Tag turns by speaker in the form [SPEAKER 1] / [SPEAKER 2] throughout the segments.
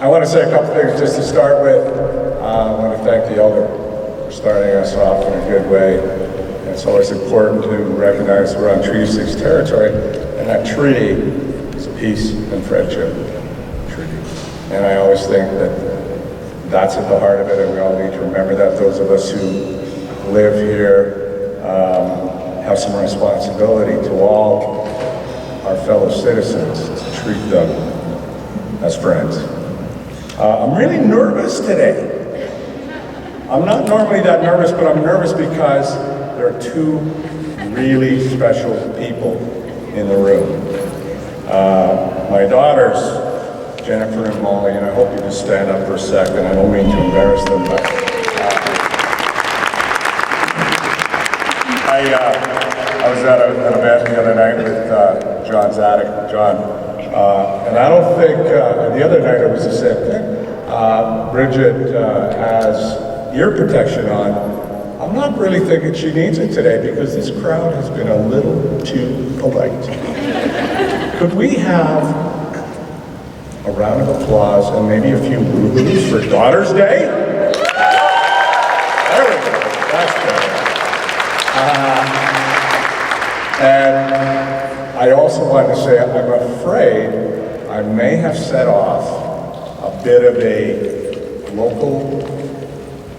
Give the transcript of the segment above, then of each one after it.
[SPEAKER 1] I want to say a couple things just to start with. I want to thank the elder for starting us off in a good way. It's always important to recognize we're on Treaty 6 territory, and that treaty is a peace and friendship treaty. And I always think that that's at the heart of it, and we all need to remember that. Those of us who live here have some responsibility to all our fellow citizens to treat them as friends. I'm really nervous today. I'm not normally that nervous, but I'm nervous because there are two really special people in the room. My daughters, Jennifer and Molly, and I hope you just stand up for a second. I don't mean to embarrass them, but I was at an event the other night with John Zadek, and I don't think, the other night it was the same thing. Bridget has ear protection on. I'm not really thinking she needs it today because this crowd has been a little too polite. Could we have a round of applause and maybe a few woo-hoos for Daughter's Day? There we go, that's good. And I also want to say I'm afraid I may have set off a bit of a local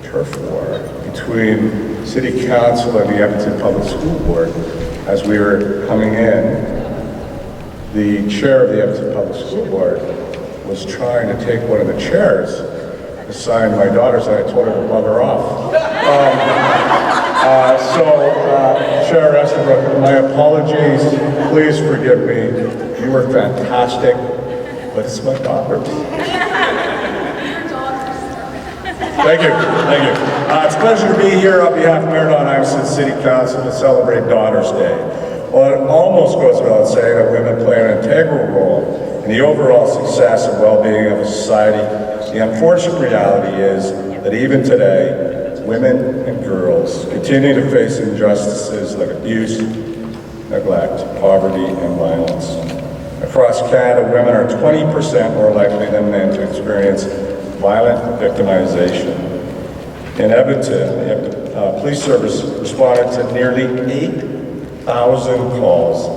[SPEAKER 1] turf war between City Council and the Edmonton Public School Board. As we were coming in, the chair of the Edmonton Public School Board was trying to take one of the chairs assigned my daughters, and I told her to bugger off. Chair Estabrook, my apologies, please forgive me. You were fantastic, but it's my daughter. Thank you. It's a pleasure to be here on behalf of Mayor Don Iveson City Council to celebrate Daughter's Day. Well, it almost goes without saying that women play an integral role in the overall success and well-being of a society. The unfortunate reality is that even today, women and girls continue to face injustices like abuse, neglect, poverty, and violence. Across Canada, women are 20% more likely than men to experience violent victimization. In Edmonton, the police service responded to nearly 8,000 calls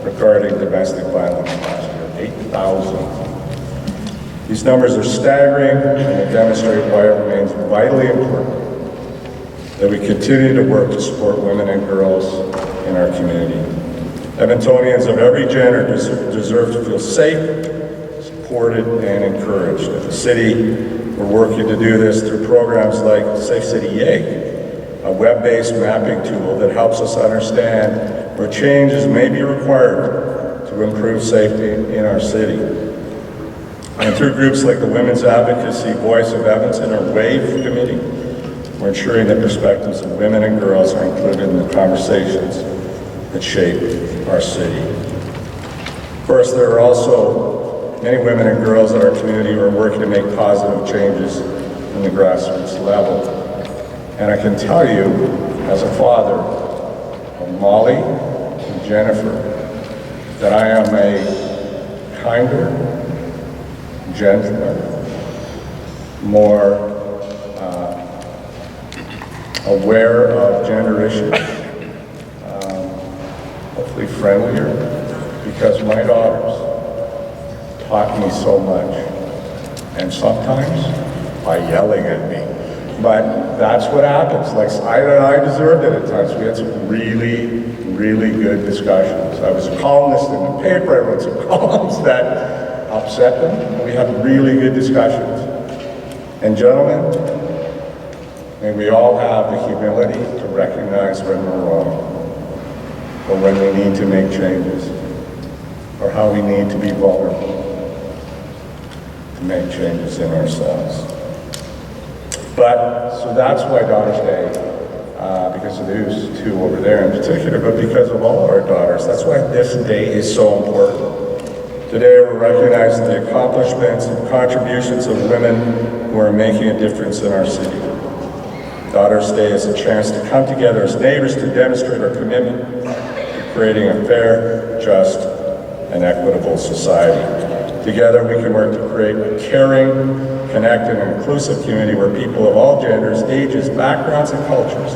[SPEAKER 1] regarding domestic violence last year. 8,000. These numbers are staggering, and they demonstrate why it remains vitally important that we continue to work to support women and girls in our community. Edmontonians of every gender deserve to feel safe, supported, and encouraged. At the city, we're working to do this through programs like Safe City YEG, a web-based mapping tool that helps us understand where changes may be required to improve safety in our city. And through groups like the Women's Advocacy Voice of Edmonton or WAVE Committee, we're ensuring that perspectives of women and girls are included in the conversations that shape our city. Of course, there are also many women and girls in our community who are working to make positive changes in the grassroots level. And I can tell you, as a father of Molly and Jennifer, that I am a kinder, gentler, more aware of gender issues, hopefully friendlier, because my daughters taught me so much, and sometimes by yelling at me. But that's what happens. Like I deserved it at times. We had some really, really good discussions. I was a columnist in the paper. I wrote some columns that upset them. We had really good discussions. And gentlemen, may we all have the humility to recognize when we're wrong, or when we need to make changes, or how we need to be vulnerable to make changes in ourselves. But, so that's why Daughter's Day, because of those two over there in particular, but because of all of our daughters. That's why this day is so important. Today we're recognizing the accomplishments and contributions of women who are making a difference in our city. Daughter's Day is a chance to come together as neighbors to demonstrate our commitment to creating a fair, just, and equitable society. Together we can work to create a caring, connected, and inclusive community where people of all genders, ages, backgrounds, and cultures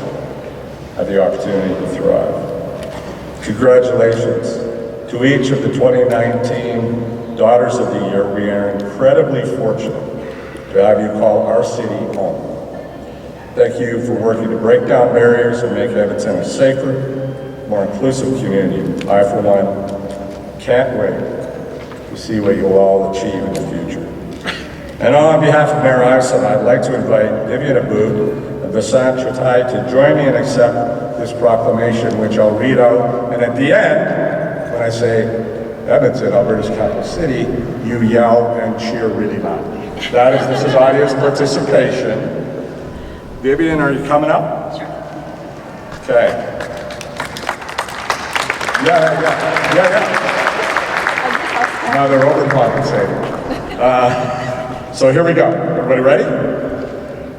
[SPEAKER 1] have the opportunity to thrive. Congratulations to each of the 2019 Daughters of the Year. We are incredibly fortunate to have you call our city home. Thank you for working to break down barriers and make Edmonton a safer, more inclusive community. I, for one, can't wait to see what you will all achieve in the future. And on behalf of Mayor Iveson, I'd like to invite Vivian Aboud of the Saint Choutai to join me and accept this proclamation, which I'll read out. And at the end, when I say Edmonton, Alberta's capital city, you yell and cheer really loud. This is audience participation. Vivian, are you coming up? Sure. Okay. Yeah. Now they're overcompensating. So here we go. Everybody ready?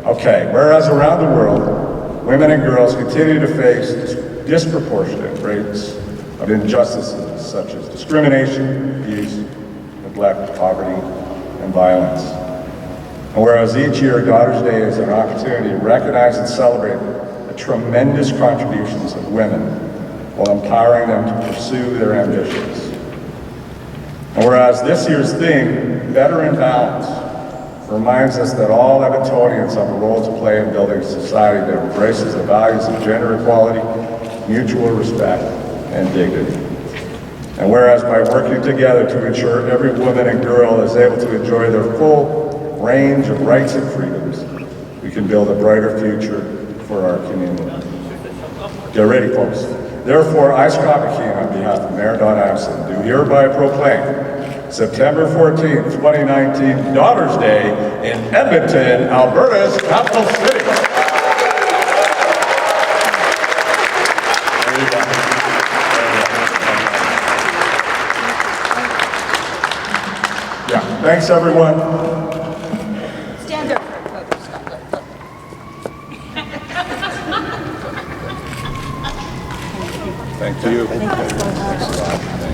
[SPEAKER 1] Okay. Whereas around the world, women and girls continue to face disproportionate rates of injustices such as discrimination, abuse, neglect, poverty, and violence. And whereas each year Daughters Day is an opportunity to recognize and celebrate the tremendous contributions of women while empowering them to pursue their ambitions. And whereas this year's theme, Better in Balance, reminds us that all Edmontonians have a role to play in building a society that embraces the values of gender equality, mutual respect, and dignity. And whereas by working together to ensure every woman and girl is able to enjoy their full range of rights and freedoms, we can build a brighter future for our community. Get ready, folks. Therefore, I, Scott McKeen, on behalf of Mayor Don Iveson, do hereby proclaim September 14th, 2019, Daughters Day in Edmonton, Alberta's capital city. There you go. Yeah, thanks everyone.
[SPEAKER 2] Stand up for a photo, Scott. Look.
[SPEAKER 1] Thank you.
[SPEAKER 2] Thank you so much.